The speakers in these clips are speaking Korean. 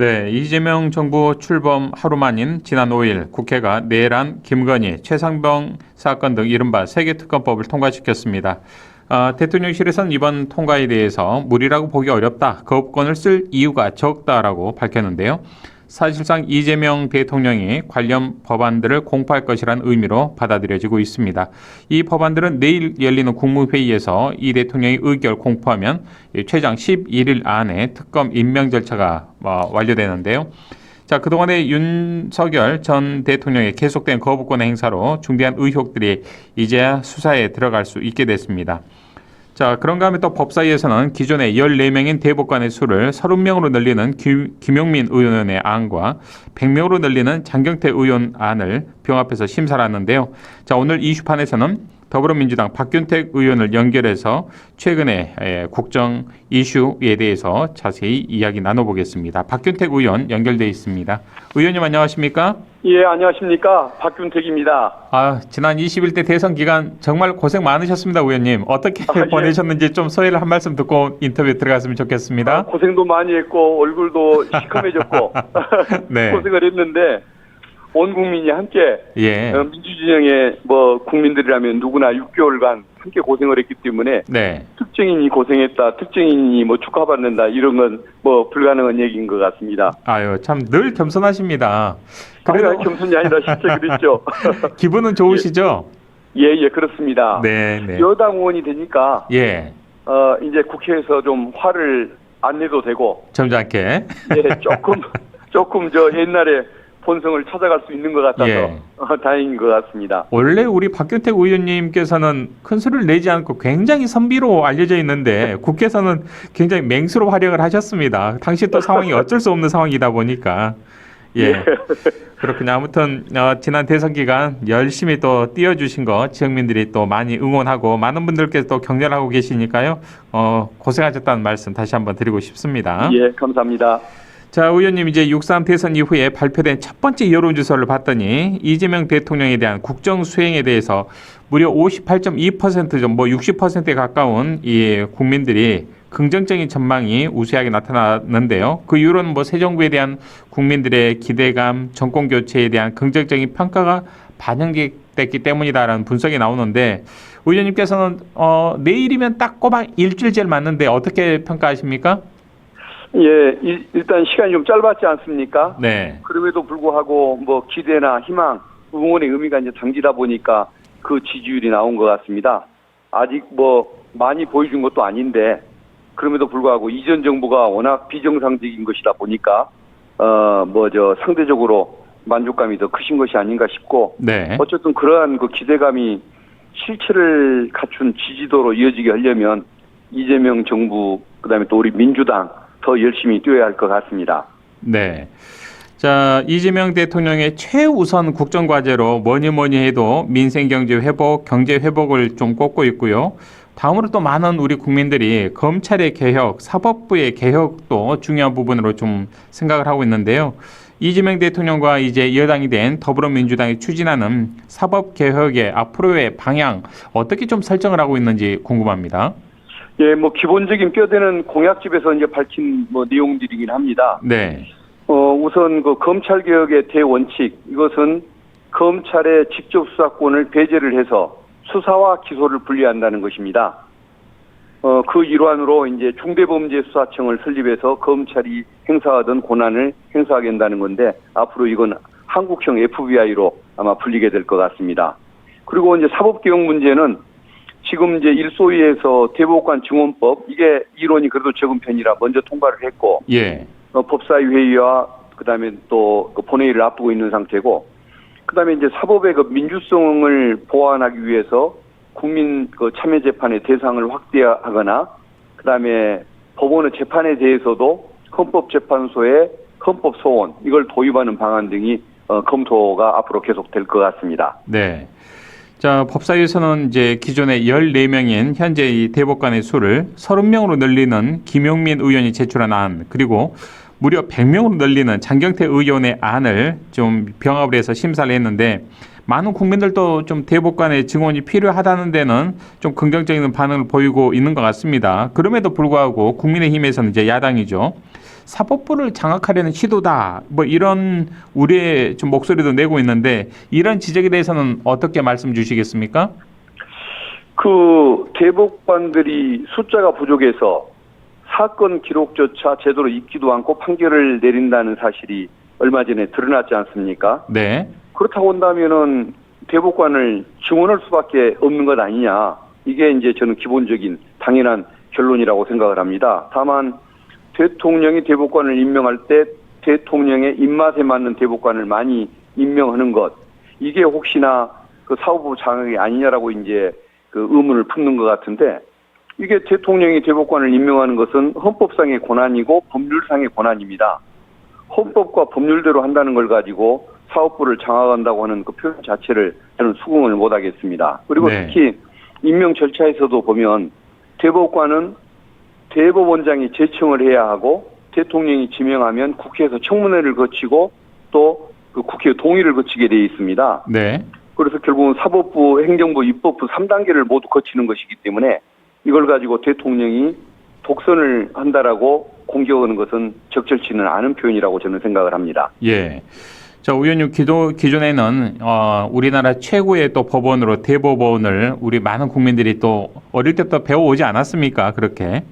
네, 이재명 정부 출범 하루 만인 지난 5일 국회가 내란, 김건희, 최상병 사건 등 이른바 세계특검법을 통과시켰습니다. 대통령실에서는 이번 통과에 대해서 무리라고 보기 어렵다, 거부권을 쓸 이유가 적다라고 밝혔는데요. 사실상 이재명 대통령이 관련 법안들을 공포할 것이라는 의미로 받아들여지고 있습니다. 이 법안들은 내일 열리는 국무회의에서 이 대통령이 의결 공포하면 최장 11일 안에 특검 임명 절차가 완료되는데요. 자, 그동안의 윤석열 전 대통령의 계속된 거부권의 행사로 중대한 의혹들이 이제야 수사에 들어갈 수 있게 됐습니다. 자, 그런가 하면 또 법사위에서는 기존의 14명인 대법관의 수를 30명으로 늘리는 김용민 의원의 안과 100명으로 늘리는 장경태 의원 안을 병합해서 심사를 하는데요. 자, 오늘 이슈판에서는 더불어민주당 박균택 의원을 연결해서 최근의 국정 이슈에 대해서 자세히 이야기 나눠보겠습니다. 박균택 의원 연결돼 있습니다. 의원님 안녕하십니까? 예, 안녕하십니까? 박균택입니다. 지난 21대 대선 기간 정말 고생 많으셨습니다, 의원님. 어떻게 보내셨는지 좀 소회를 한 말씀 듣고 인터뷰에 들어갔으면 좋겠습니다. 고생도 많이 했고 얼굴도 시커매졌고 네. 고생을 했는데 온 국민이 함께 예. 민주진영의 국민들이라면 누구나 6개월간 함께 고생을 했기 때문에 네. 특정인이 고생했다, 특정인이 축하받는다 이런 건 불가능한 얘기인 것 같습니다. 아유, 참 늘 겸손하십니다. 그래도 겸손이 아니라 실제 그랬죠. 기분은 좋으시죠? 예, 그렇습니다. 네. 여당 의원이 되니까 예. 이제 국회에서 좀 화를 안 내도 되고 점잖게. 예, 조금 옛날에 본성을 찾아갈 수 있는 것 같아서 예. 다행인 것 같습니다. 원래 우리 박균택 의원님께서는 큰 소리를 내지 않고 굉장히 선비로 알려져 있는데 국회에서는 굉장히 맹수로 활약을 하셨습니다. 당시 또 상황이 어쩔 수 없는 상황이다 보니까. 예. 그렇군요. 아무튼 지난 대선 기간 열심히 또 뛰어주신 거 지역민들이 또 많이 응원하고 많은 분들께서 또 격려를 하고 계시니까요. 고생하셨다는 말씀 다시 한번 드리고 싶습니다. 예, 감사합니다. 자, 의원님 이제 6.3 대선 이후에 발표된 첫 번째 여론조사를 봤더니 이재명 대통령에 대한 국정 수행에 대해서 무려 58.2% 좀 60%에 가까운 이 국민들이 긍정적인 전망이 우세하게 나타났는데요. 그 이유로는 새 정부에 대한 국민들의 기대감, 정권 교체에 대한 긍정적인 평가가 반영됐기 때문이다라는 분석이 나오는데 의원님께서는 내일이면 딱 꼬박 일주일째를 맞는데 어떻게 평가하십니까? 예, 일단 시간이 좀 짧았지 않습니까? 네. 그럼에도 불구하고 기대나 희망, 응원의 의미가 이제 담기다 보니까 그 지지율이 나온 것 같습니다. 아직 많이 보여준 것도 아닌데 그럼에도 불구하고 이전 정부가 워낙 비정상적인 것이다 보니까 상대적으로 만족감이 더 크신 것이 아닌가 싶고 네. 어쨌든 그러한 그 기대감이 실체를 갖춘 지지도로 이어지게 하려면 이재명 정부 그다음에 또 우리 민주당 더 열심히 뛰어야 할 것 같습니다. 네. 자, 이재명 대통령의 최우선 국정과제로 뭐니 해도 민생경제 회복, 경제 회복을 좀 꼽고 있고요. 다음으로 또 많은 우리 국민들이 검찰의 개혁, 사법부의 개혁도 중요한 부분으로 좀 생각을 하고 있는데요. 이재명 대통령과 이제 여당이 된 더불어민주당이 추진하는 사법개혁의 앞으로의 방향 어떻게 좀 설정을 하고 있는지 궁금합니다. 예, 기본적인 뼈대는 공약집에서 이제 밝힌 내용들이긴 합니다. 네. 우선 그 검찰 개혁의 대원칙, 이것은 검찰의 직접 수사권을 배제를 해서 수사와 기소를 분리한다는 것입니다. 그 일환으로 이제 중대범죄수사청을 설립해서 검찰이 행사하던 권한을 행사하게 한다는 건데 앞으로 이건 한국형 FBI로 아마 불리게 될 것 같습니다. 그리고 이제 사법개혁 문제는 지금 이제 일소위에서 대법관 증언법 이게 이론이 그래도 적은 편이라 먼저 통과를 했고, 예. 법사위 회의와 그다음에 또 그 본회의를 앞두고 있는 상태고, 그다음에 이제 사법의 그 민주성을 보완하기 위해서 국민 그 참여 재판의 대상을 확대하거나, 그다음에 법원의 재판에 대해서도 헌법재판소의 헌법 소원 이걸 도입하는 방안 등이 검토가 앞으로 계속될 것 같습니다. 네. 자, 법사위에서는 이제 기존의 14명인 현재 이 대법관의 수를 30명으로 늘리는 김용민 의원이 제출한 안, 그리고 무려 100명으로 늘리는 장경태 의원의 안을 좀 병합을 해서 심사를 했는데 많은 국민들도 좀 대법관의 증언이 필요하다는 데는 좀 긍정적인 반응을 보이고 있는 것 같습니다. 그럼에도 불구하고 국민의힘에서는 이제 야당이죠. 사법부를 장악하려는 시도다. 뭐 이런 우려의 좀 목소리도 내고 있는데 이런 지적에 대해서는 어떻게 말씀 주시겠습니까? 그 대법관들이 숫자가 부족해서 사건 기록조차 제대로 읽지도 않고 판결을 내린다는 사실이 얼마 전에 드러났지 않습니까? 네. 그렇다고 한다면은 대법관을 증언할 수밖에 없는 것 아니냐. 이게 이제 저는 기본적인 당연한 결론이라고 생각을 합니다. 다만 대통령이 대법관을 임명할 때 대통령의 입맛에 맞는 대법관을 많이 임명하는 것, 이게 혹시나 그 사법부 장악이 아니냐라고 이제 그 의문을 품는 것 같은데, 이게 대통령이 대법관을 임명하는 것은 헌법상의 권한이고 법률상의 권한입니다. 헌법과 법률대로 한다는 걸 가지고 사법부를 장악한다고 하는 그 표현 자체를 저는 수긍을 못 하겠습니다. 그리고 네. 특히 임명 절차에서도 보면 대법관은 대법원장이 제청을 해야 하고 대통령이 지명하면 국회에서 청문회를 거치고 또 그 국회 동의를 거치게 되어 있습니다. 네. 그래서 결국은 사법부, 행정부, 입법부 3단계를 모두 거치는 것이기 때문에 이걸 가지고 대통령이 독선을 한다라고 공격하는 것은 적절치는 않은 표현이라고 저는 생각을 합니다. 예. 자, 의원님 기존에는 우리나라 최고의 또 법원으로 대법원을 우리 많은 국민들이 또 어릴 때부터 배워오지 않았습니까? 그렇게.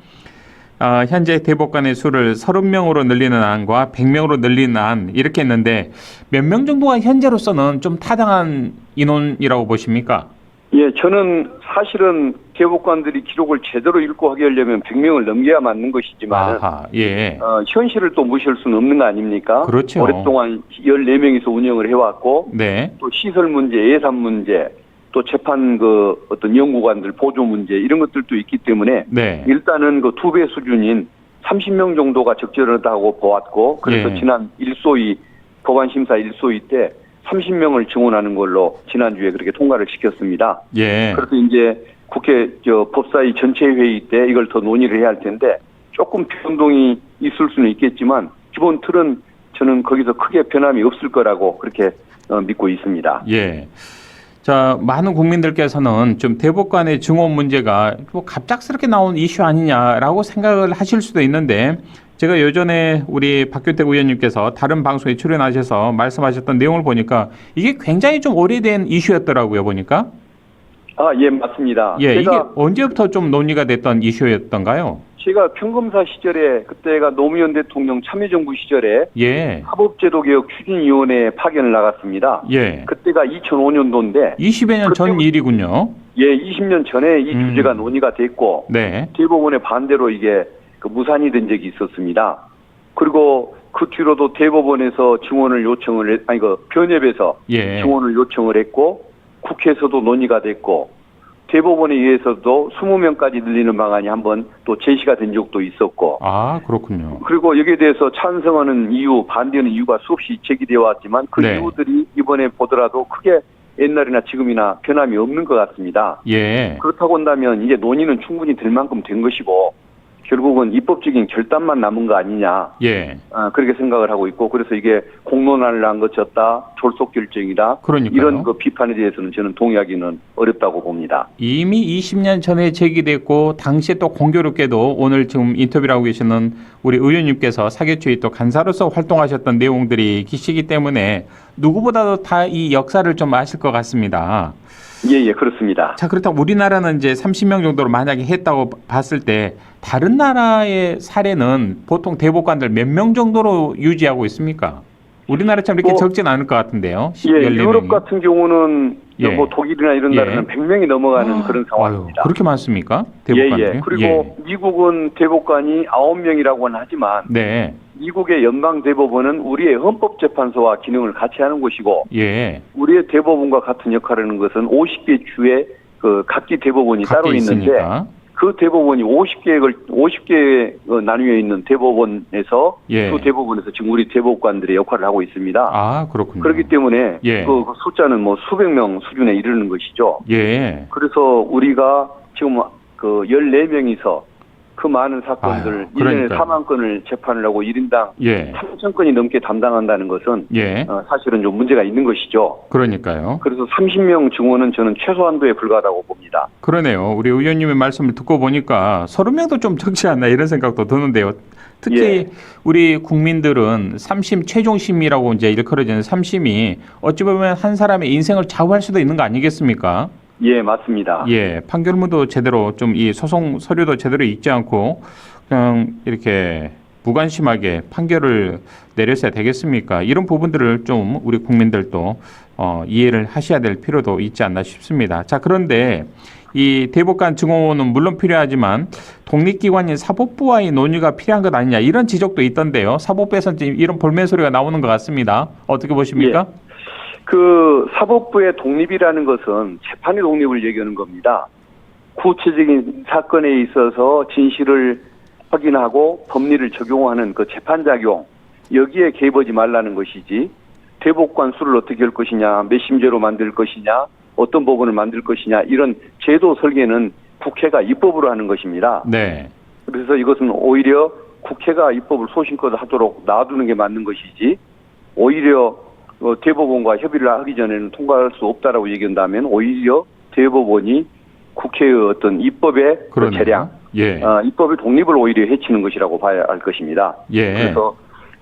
현재 대법관의 수를 30명으로 늘리는 안과 100명으로 늘리는 안 이렇게 했는데 몇 명 정도가 현재로서는 좀 타당한 인원이라고 보십니까? 예, 저는 사실은 대법관들이 기록을 제대로 읽고 하게 하려면 100명을 넘겨야 맞는 것이지만 예. 현실을 또 무시할 수는 없는 거 아닙니까? 그렇죠. 오랫동안 14명이서 운영을 해왔고 네. 또 시설 문제, 예산 문제, 또 재판 그 어떤 연구관들 보조 문제 이런 것들도 있기 때문에 네. 일단은 그 2배 수준인 30명 정도가 적절하다고 보았고 그래서 예. 지난 1소위 법안심사 1소위 때 30명을 증언하는 걸로 지난주에 그렇게 통과를 시켰습니다. 예. 그래서 이제 국회 법사위 전체 회의 때 이걸 더 논의를 해야 할 텐데 조금 변동이 있을 수는 있겠지만 기본 틀은 저는 거기서 크게 변함이 없을 거라고 그렇게 믿고 있습니다. 예. 자, 많은 국민들께서는 좀 대법관의 증언 문제가 뭐 갑작스럽게 나온 이슈 아니냐라고 생각을 하실 수도 있는데 제가 예전에 우리 박규택 의원님께서 다른 방송에 출연하셔서 말씀하셨던 내용을 보니까 이게 굉장히 좀 오래된 이슈였더라고요, 보니까. 예, 맞습니다. 예, 이게 언제부터 좀 논의가 됐던 이슈였던가요? 제가 평검사 시절에 그때가 노무현 대통령 참여정부 시절에 예. 사법제도개혁 추진위원회에 파견을 나갔습니다. 예. 그때가 2005년도인데 20여 년 전 일이군요. 예, 20년 전에 이 주제가 논의가 됐고 네. 대법원의 반대로 이게 무산이 된 적이 있었습니다. 그리고 그 뒤로도 대법원에서 증언을 요청을 변협에서 예. 증언을 요청을 했고 국회에서도 논의가 됐고 대법원에 의해서도 20명까지 늘리는 방안이 한번 또 제시가 된 적도 있었고. 그렇군요. 그리고 여기에 대해서 찬성하는 이유, 반대하는 이유가 수없이 제기되어 왔지만 그 네. 이유들이 이번에 보더라도 크게 옛날이나 지금이나 변함이 없는 것 같습니다. 예. 그렇다고 한다면 이제 논의는 충분히 될 만큼 된 것이고 결국은 입법적인 결단만 남은 거 아니냐. 예. 그렇게 생각을 하고 있고 그래서 이게 공론화를 안 거쳤다, 졸속 결정이다. 그러니까요. 이런 그 비판에 대해서는 저는 동의하기는 어렵다고 봅니다. 이미 20년 전에 제기됐고 당시에 또 공교롭게도 오늘 지금 인터뷰를 하고 계시는 우리 의원님께서 사개추의 또 간사로서 활동하셨던 내용들이 계시기 때문에 누구보다도 다 이 역사를 좀 아실 것 같습니다. 예, 그렇습니다. 자, 그렇다면 우리나라는 이제 30명 정도로 만약에 했다고 봤을 때 다른 나라의 사례는 보통 대법관들 몇 명 정도로 유지하고 있습니까? 우리나라처럼 이렇게 적진 않을 것 같은데요. 예, 14명이. 유럽 같은 경우는 예. 뭐 독일이나 이런 나라는 100명이 넘어가는 그런 상황입니다. 그렇게 많습니까? 대법관들이? 예. 그리고 미국은 대법관이 9명이라고는 하지만 네. 미국의 연방대법원은 우리의 헌법재판소와 기능을 같이 하는 곳이고 예. 우리의 대법원과 같은 역할을 하는 것은 50개 주의 그 각기 대법원이 따로 있는데 있으니까. 그 대법원이 50개 나뉘어 있는 대법원에서 예. 그 대법원에서 지금 우리 대법관들의 역할을 하고 있습니다. 그렇군요. 그렇기 때문에 예. 그 숫자는 뭐 수백 명 수준에 이르는 것이죠. 예. 그래서 우리가 지금 그 14명이서 그 많은 사건들 아유, 1년에 그러니까요. 4만 건을 재판을 하고 1인당 예. 3천 건이 넘게 담당한다는 것은 예. 사실은 좀 문제가 있는 것이죠. 그러니까요. 그래서 30명 증원은 저는 최소한도에 불과하다고 봅니다. 그러네요. 우리 의원님의 말씀을 듣고 보니까 30명도 좀 적지 않나 이런 생각도 드는데요. 특히 예. 우리 국민들은 3심 최종심이라고 이제 일컬어지는 3심이 어찌 보면 한 사람의 인생을 좌우할 수도 있는 거 아니겠습니까? 예, 맞습니다. 예, 판결문도 제대로 좀 이 소송 서류도 제대로 읽지 않고 그냥 이렇게 무관심하게 판결을 내렸어야 되겠습니까? 이런 부분들을 좀 우리 국민들도 이해를 하셔야 될 필요도 있지 않나 싶습니다. 자, 그런데 이 대법관 증언은 물론 필요하지만 독립기관인 사법부와의 논의가 필요한 것 아니냐 이런 지적도 있던데요. 사법부에서는 지금 이런 볼멘 소리가 나오는 것 같습니다. 어떻게 보십니까? 그 사법부의 독립이라는 것은 재판의 독립을 얘기하는 겁니다. 구체적인 사건에 있어서 진실을 확인하고 법리를 적용하는 그 재판작용, 여기에 개입하지 말라는 것이지, 대법관 수를 어떻게 할 것이냐, 몇 심제로 만들 것이냐, 어떤 법원을 만들 것이냐, 이런 제도 설계는 국회가 입법으로 하는 것입니다. 네. 그래서 이것은 오히려 국회가 입법을 소신껏 하도록 놔두는 게 맞는 것이지, 오히려 대법원과 협의를 하기 전에는 통과할 수 없다라고 얘기한다면 오히려 대법원이 국회의 어떤 입법의 그 재량, 예. 입법의 독립을 오히려 해치는 것이라고 봐야 할 것입니다. 예. 그래서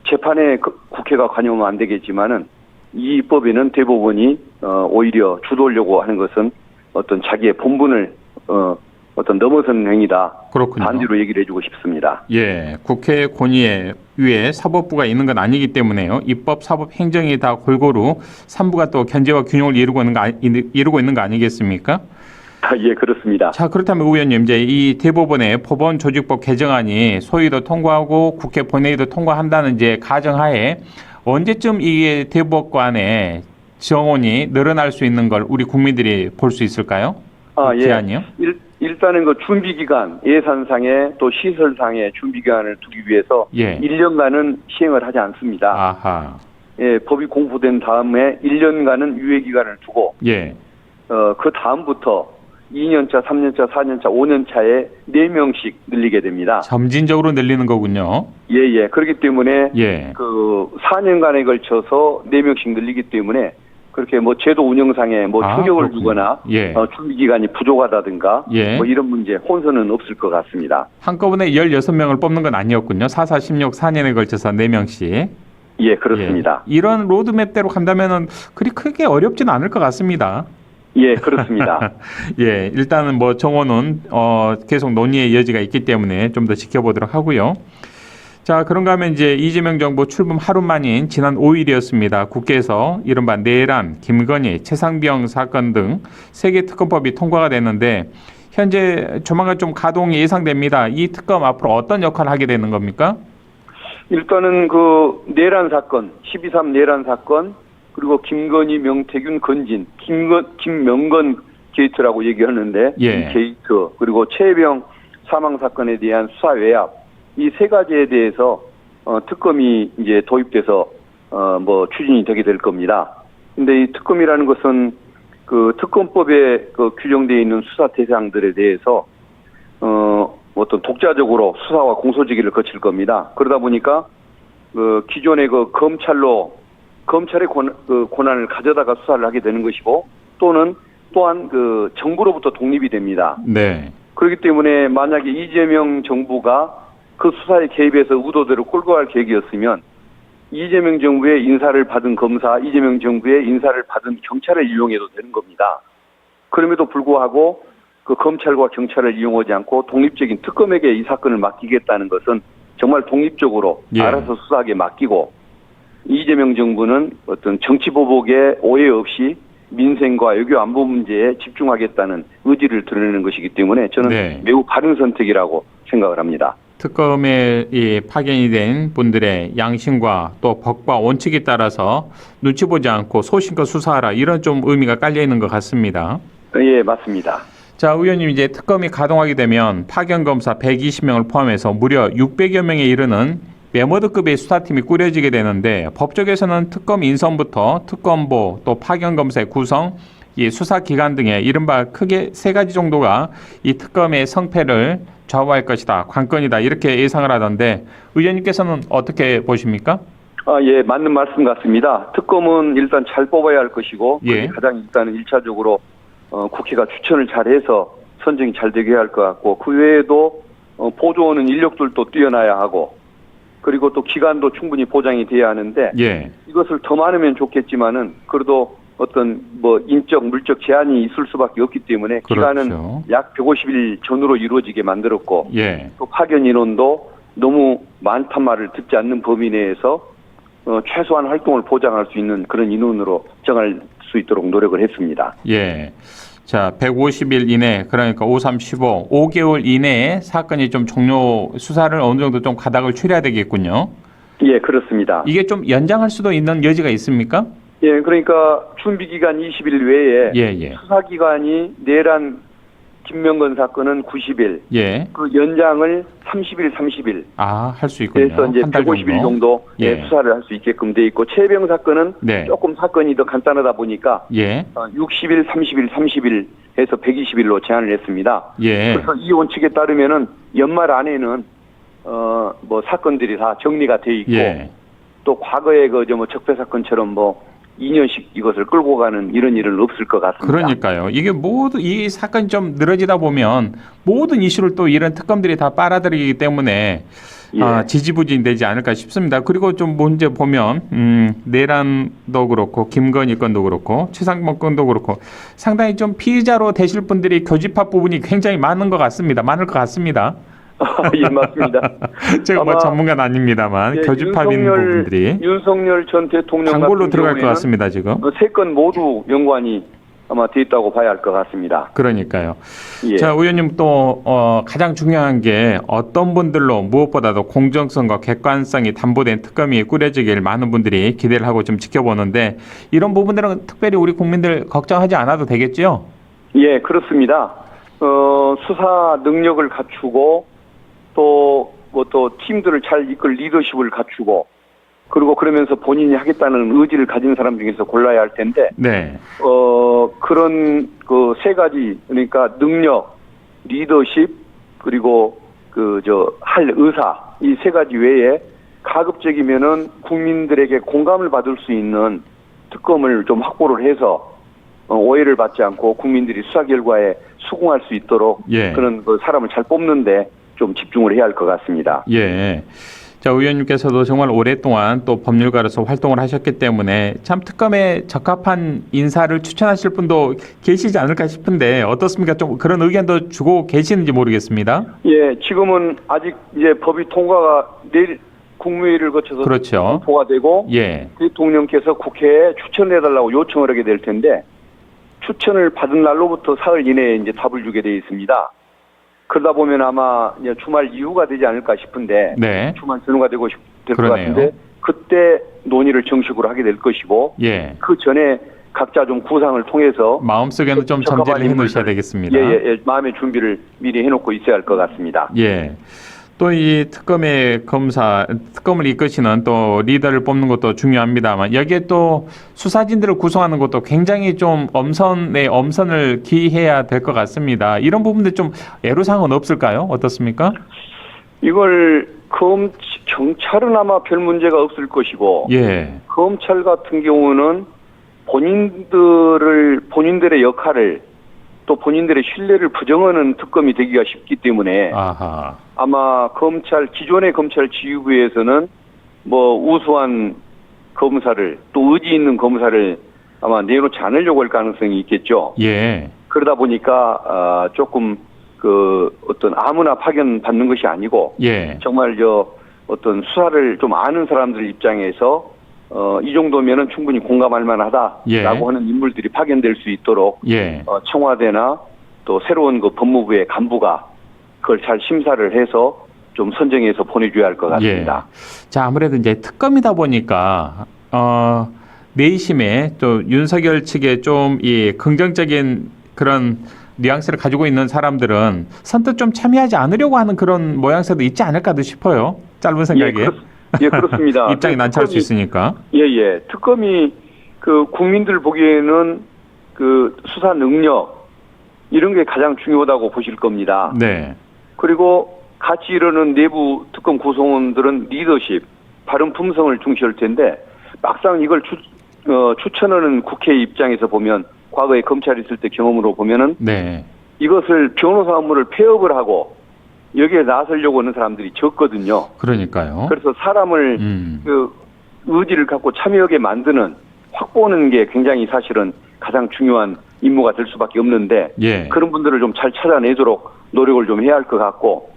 재판에 국회가 관여하면 안 되겠지만은 이 입법에는 대법원이 오히려 주도하려고 하는 것은 어떤 자기의 본분을 어떤 넘어선 행위다. 그렇군요. 반대로 얘기를 해주고 싶습니다. 예, 국회 권위에 위에 사법부가 있는 건 아니기 때문에요. 입법, 사법, 행정이 다 골고루 3부가 또 견제와 균형을 이루고 있는 거 아니겠습니까? 예, 그렇습니다. 자, 그렇다면 의원님, 이제 이 대법원의 법원 조직법 개정안이 소위도 통과하고 국회 본회의도 통과한다는 이제 가정하에 언제쯤 이게 대법관의 정원이 늘어날 수 있는 걸 우리 국민들이 볼 수 있을까요? 그 기한이요? 일단은 그 준비 기간, 예산상에 또 시설상의 준비 기간을 두기 위해서 예. 1년간은 시행을 하지 않습니다. 아하. 예, 법이 공부된 다음에 1년간은 유예 기간을 두고 예. 그 다음부터 2년차, 3년차, 4년차, 5년차에 4명씩 늘리게 됩니다. 점진적으로 늘리는 거군요. 예, 예. 그렇기 때문에 예. 그 4년간에 걸쳐서 4명씩 늘리기 때문에 그렇게 뭐 제도 운영상에 뭐 충격을 그렇군요. 주거나 예. 준비 기간이 부족하다든가 예. 뭐 이런 문제 혼선은 없을 것 같습니다. 한꺼번에 16명을 뽑는 건 아니었군요. 4, 4, 16, 4년에 걸쳐서 4명씩. 예, 그렇습니다. 예. 이런 로드맵대로 간다면은 그리 크게 어렵지는 않을 것 같습니다. 예, 그렇습니다. 예, 일단은 뭐 정원은 계속 논의의 여지가 있기 때문에 좀 더 지켜보도록 하고요. 자, 그런가 하면 이제 이재명 정부 출범 하루 만인 지난 5일이었습니다. 국회에서 이른바 내란, 김건희, 최상병 사건 등 3개 특검법이 통과가 됐는데 현재 조만간 좀 가동이 예상됩니다. 이 특검 앞으로 어떤 역할을 하게 되는 겁니까? 일단은 그 내란 사건, 12.3 내란 사건, 그리고 김건희, 명태균, 건진, 김명건 게이트라고 얘기하는데 예. 이 게이트, 그리고 최혜병 사망 사건에 대한 수사 외압, 이 3가지에 대해서 특검이 이제 도입돼서 뭐 추진이 되게 될 겁니다. 근데 이 특검이라는 것은 그 특검법에 그 규정되어 있는 수사 대상들에 대해서 어떤 독자적으로 수사와 공소지기를 거칠 겁니다. 그러다 보니까 그 기존의 그 검찰의 권한을 가져다가 수사를 하게 되는 것이고 또한 그 정부로부터 독립이 됩니다. 네. 그렇기 때문에 만약에 이재명 정부가 그 수사에 개입해서 의도대로 끌고 갈 계획이었으면 이재명 정부의 인사를 받은 검사, 이재명 정부의 인사를 받은 경찰을 이용해도 되는 겁니다. 그럼에도 불구하고 그 검찰과 경찰을 이용하지 않고 독립적인 특검에게 이 사건을 맡기겠다는 것은 정말 독립적으로 예. 알아서 수사하게 맡기고 이재명 정부는 어떤 정치 보복에 오해 없이 민생과 외교 안보 문제에 집중하겠다는 의지를 드러내는 것이기 때문에 저는 네. 매우 바른 선택이라고 생각을 합니다. 특검에 파견이 된 분들의 양심과 또 법과 원칙에 따라서 눈치 보지 않고 소신껏 수사하라 이런 좀 의미가 깔려 있는 것 같습니다. 예, 맞습니다. 자, 의원님 이제 특검이 가동하게 되면 파견 검사 120명을 포함해서 무려 600여 명에 이르는 메모드급의 수사팀이 꾸려지게 되는데 법조계에서는 특검 인선부터 특검보 또 파견 검사의 구성, 이 수사 기간 등의 이른바 크게 3가지 정도가 이 특검의 성패를 좌우할 것이다, 관건이다 이렇게 예상을 하던데 의원님께서는 어떻게 보십니까? 예, 맞는 말씀 같습니다. 특검은 일단 잘 뽑아야 할 것이고, 예. 그게 가장 일단은 1차적으로 국회가 추천을 잘해서 선정이 잘 되게 할 것 같고, 그 외에도 보조하는 인력들도 뛰어나야 하고, 그리고 또 기간도 충분히 보장이 돼야 하는데, 예. 이것을 더 많으면 좋겠지만은 그래도 어떤 인적 물적 제한이 있을 수밖에 없기 때문에 기간은 그렇죠. 약 150일 전후로 이루어지게 만들었고, 예. 또 파견 인원도 너무 많단 말을 듣지 않는 범위 내에서 최소한 활동을 보장할 수 있는 그런 인원으로 정할 수 있도록 노력을 했습니다. 예. 자, 150일 이내, 그러니까 5315, 5개월 이내에 사건이 좀 종료, 수사를 어느 정도 좀 가닥을 추려야 되겠군요. 예, 그렇습니다. 이게 좀 연장할 수도 있는 여지가 있습니까? 예, 그러니까 준비 기간 20일 외에 예. 수사 기간이 내란 김명건 사건은 90일, 예. 그 연장을 30일. 할 수 있군요. 그래서 이제 한 달 150일 정도 예. 수사를 할 수 있게끔 돼 있고, 최병 사건은 네. 조금 사건이 더 간단하다 보니까 예. 60일, 30일 해서 120일로 제한을 했습니다. 예. 그래서 이 원칙에 따르면은 연말 안에는 사건들이 다 정리가 돼 있고, 예. 또 과거의 적폐 사건처럼 2년씩 이것을 끌고 가는 이런 일은 없을 것 같습니다. 그러니까요. 이게 모두 이 사건이 좀 늘어지다 보면 모든 이슈를 또 이런 특검들이 다 빨아들이기 때문에 예. 지지부진되지 않을까 싶습니다. 그리고 좀 문제 보면 내란도 그렇고 김건희 건도 그렇고 최상범 건도 그렇고 상당히 좀 피의자로 되실 분들이 교집합 부분이 굉장히 많을 것 같습니다. 예, 맞습니다. 제가 아마 전문가는 아닙니다만 예, 교집합인 부분들이 윤석열 전 대통령 단골로 같은 들어갈 것 경우에는 같습니다. 지금. 세 건 모두 연관이 아마 돼 있다고 봐야 할 것 같습니다. 그러니까요. 예. 자, 의원님 또 가장 중요한 게 어떤 분들로 무엇보다도 공정성과 객관성이 담보된 특검이 꾸려지길 많은 분들이 기대를 하고 좀 지켜보는데 이런 부분들은 특별히 우리 국민들 걱정하지 않아도 되겠죠? 예, 그렇습니다. 수사 능력을 갖추고 또 팀들을 잘 이끌 리더십을 갖추고, 그리고 그러면서 본인이 하겠다는 의지를 가진 사람 중에서 골라야 할 텐데, 네. 그런 그 세 가지, 그러니까 능력, 리더십, 그리고 할 의사, 이 세 가지 외에 가급적이면은 국민들에게 공감을 받을 수 있는 특검을 좀 확보를 해서 오해를 받지 않고 국민들이 수사 결과에 수긍할 수 있도록 예. 그런 사람을 잘 뽑는데 좀 집중을 해야 할 것 같습니다. 예. 자, 의원님께서도 정말 오랫동안 또 법률가로서 활동을 하셨기 때문에 참 특검에 적합한 인사를 추천하실 분도 계시지 않을까 싶은데 어떻습니까? 좀 그런 의견도 주고 계시는지 모르겠습니다. 예, 지금은 아직 이제 법이 통과가 내일 국무회의를 거쳐서 그렇죠. 통과가 되고, 예. 대통령께서 국회에 추천해달라고 요청을 하게 될 텐데, 추천을 받은 날로부터 사흘 이내에 이제 답을 주게 되어 있습니다. 그러다 보면 아마 이제 주말 이후가 되지 않을까 싶은데, 네. 주말 전후가 될 것 그러네요. 같은데, 그때 논의를 정식으로 하게 될 것이고, 예. 그 전에 각자 좀 구상을 통해서 마음속에는 좀 점지를 해놓으셔야 되겠습니다. 예, 마음의 준비를 미리 해놓고 있어야 할 것 같습니다. 예. 또 이 특검을 이끄시는 또 리더를 뽑는 것도 중요합니다만 여기에 또 수사진들을 구성하는 것도 굉장히 좀 엄선을 기해야 될 것 같습니다. 이런 부분들 좀 애로사항은 없을까요? 어떻습니까? 이걸 경찰은 아마 별 문제가 없을 것이고, 예. 검찰 같은 경우는 본인들의 역할을 또 본인들의 신뢰를 부정하는 특검이 되기가 쉽기 때문에 아하. 아마 기존의 검찰 지휘부에서는 우수한 검사를, 또 의지 있는 검사를 아마 내놓지 않으려고 할 가능성이 있겠죠. 예. 그러다 보니까 조금 아무나 파견 받는 것이 아니고, 예. 정말 어떤 수사를 좀 아는 사람들 입장에서 이 정도면은 충분히 공감할 만하다라고 예. 하는 인물들이 파견될 수 있도록 예. 청와대나 또 새로운 법무부의 간부가 그걸 잘 심사를 해서 좀 선정해서 보내줘야 할 것 같습니다. 예. 자, 아무래도 이제 특검이다 보니까 내심에 또 윤석열 측에 좀 이 긍정적인 그런 뉘앙스를 가지고 있는 사람들은 선뜻 좀 참여하지 않으려고 하는 그런 모양새도 있지 않을까도 싶어요. 짧은 생각에. 예, 그렇습니다. 입장이 난처할 수 있으니까. 예. 특검이 국민들 보기에는 수사 능력 이런 게 가장 중요하다고 보실 겁니다. 네. 그리고 같이 이르는 내부 특검 구성원들은 리더십, 발언 품성을 중시할 텐데 막상 이걸 추천하는 국회 입장에서 보면 과거에 검찰이 있을 때 경험으로 보면은 네. 이것을 변호사 업무를 폐업을 하고 여기에 나서려고 하는 사람들이 적거든요. 그러니까요. 그래서 사람을 그 의지를 갖고 참여하게 만드는 확보하는 게 굉장히 사실은 가장 중요한 임무가 될 수밖에 없는데 예. 그런 분들을 좀 잘 찾아내도록 노력을 좀 해야 할 것 같고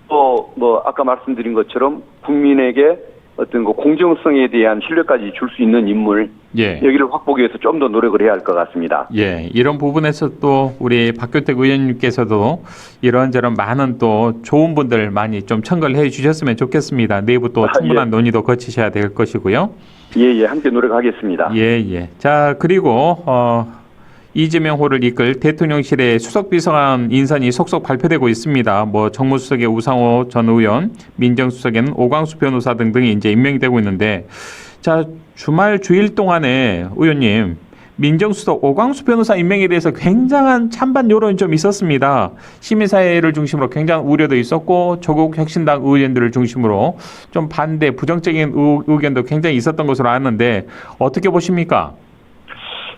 또 뭐 아까 말씀드린 것처럼 국민에게 어떤 그 공정성에 대한 신뢰까지 줄 수 있는 인물 예. 여기를 확보하기 위해서 좀 더 노력을 해야 할 것 같습니다. 예, 이런 부분에서 또 우리 박규택 의원님께서도 이런저런 많은 또 좋은 분들 많이 좀 첨가를 해 주셨으면 좋겠습니다. 내부 또 충분한 논의도 거치셔야 될 것이고요. 예, 함께 노력하겠습니다. 예. 자, 그리고 이재명 호를 이끌 대통령실의 수석비서관 인선이 속속 발표되고 있습니다. 뭐 정무수석의 우상호 전 의원, 민정수석에는 오광수 변호사 등등이 이제 임명이 되고 있는데, 자, 주말 주일 동안에 의원님 민정수석 오광수 변호사 임명에 대해서 굉장한 찬반 여론이 좀 있었습니다. 시민사회를 중심으로 굉장한 우려도 있었고 조국 혁신당 의원들을 중심으로 좀 반대 부정적인 의견도 굉장히 있었던 것으로 아는데 어떻게 보십니까?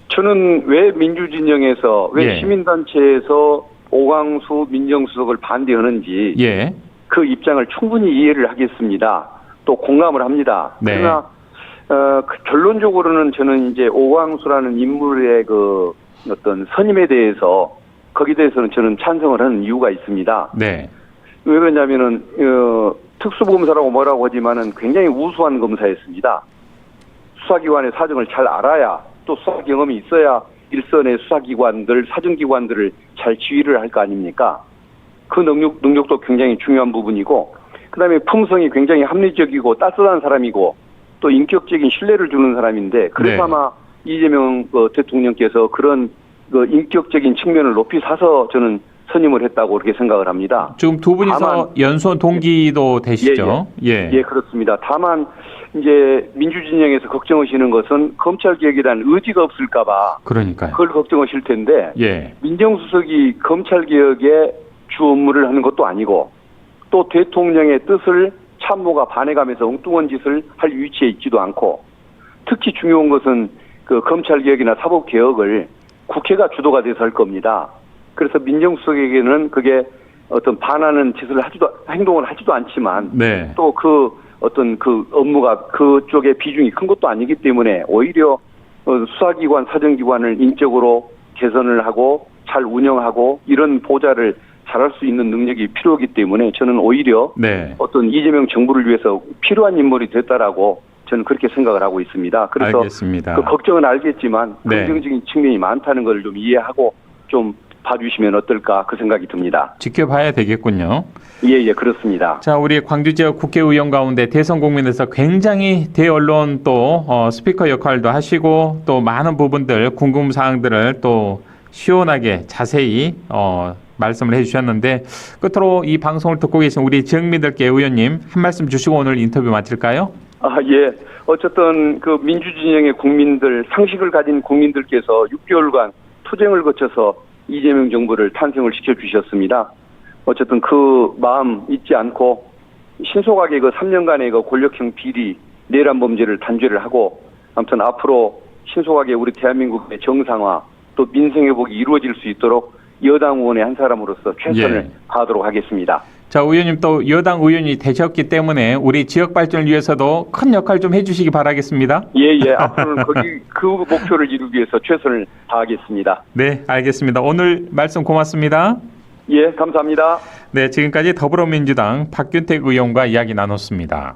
저는 왜 민주진영에서 왜 예. 시민단체에서 오광수 민정수석을 반대하는지 예. 그 입장을 충분히 이해를 하겠습니다. 또 공감을 합니다. 네. 그러나 결론적으로는 저는 이제 오광수라는 인물의 그 어떤 선임에 대해서 거기에 대해서는 저는 찬성을 하는 이유가 있습니다. 네. 왜 그러냐면은 특수검사라고 뭐라고 하지만은 굉장히 우수한 검사였습니다. 수사기관의 사정을 잘 알아야 또 수사 경험이 있어야 일선의 수사기관들, 사정기관들을 잘 지휘를 할 거 아닙니까? 그 능력도 굉장히 중요한 부분이고, 그 다음에 품성이 굉장히 합리적이고 따뜻한 사람이고, 또 인격적인 신뢰를 주는 사람인데, 그래서 네. 아마 이재명 대통령께서 그런 그 인격적인 측면을 높이 사서 저는 선임을 했다고 그렇게 생각을 합니다. 지금 두 분이서 다만, 연수원 동기도 되시죠? 예, 그렇습니다. 다만 이제 민주진영에서 걱정하시는 것은 검찰개혁이라는 의지가 없을까봐 그러니까요. 그걸 걱정하실 텐데 예. 민정수석이 검찰개혁의 주 업무를 하는 것도 아니고 또 대통령의 뜻을 참모가 반해가면서 엉뚱한 짓을 할 위치에 있지도 않고 특히 중요한 것은 그 검찰개혁이나 사법개혁을 국회가 주도가 돼서 할 겁니다. 그래서 민정수석에게는 그게 어떤 반하는 짓을 행동을 하지도 않지만 네. 또 그 어떤 그 업무가 그쪽에 비중이 큰 것도 아니기 때문에 오히려 수사기관, 사정기관을 인적으로 개선을 하고 잘 운영하고 이런 보좌를 잘할 수 있는 능력이 필요하기 때문에 저는 오히려 네. 어떤 이재명 정부를 위해서 필요한 인물이 됐다라고 저는 그렇게 생각을 하고 있습니다. 그래서 알겠습니다. 그 걱정은 알겠지만 네. 긍정적인 측면이 많다는 걸 좀 이해하고 좀 봐주시면 어떨까 그 생각이 듭니다. 지켜봐야 되겠군요. 예, 그렇습니다. 자, 우리 광주 지역 국회의원 가운데 대선 국민에서 굉장히 대언론 또 스피커 역할도 하시고 또 많은 부분들 궁금 사항들을 또 시원하게 자세히 말씀을 해주셨는데 끝으로 이 방송을 듣고 계신 우리 지역민들께 의원님 한 말씀 주시고 오늘 인터뷰 마칠까요? 예. 어쨌든 그 민주진영의 국민들, 상식을 가진 국민들께서 6개월간 투쟁을 거쳐서 이재명 정부를 탄생을 시켜주셨습니다. 어쨌든 그 마음 잊지 않고 신속하게 그 3년간의 그 권력형 비리, 내란 범죄를 단죄를 하고 아무튼 앞으로 신속하게 우리 대한민국의 정상화 또 민생회복이 이루어질 수 있도록 여당 의원의 한 사람으로서 최선을 다하도록 하겠습니다. 자, 의원님 또 여당 의원이 되셨기 때문에 우리 지역 발전을 위해서도 큰 역할 좀 해주시기 바라겠습니다. 예. 앞으로는 그 목표를 이루기 위해서 최선을 다하겠습니다. 네, 알겠습니다. 오늘 말씀 고맙습니다. 예, 감사합니다. 네, 지금까지 더불어민주당 박균택 의원과 이야기 나눴습니다.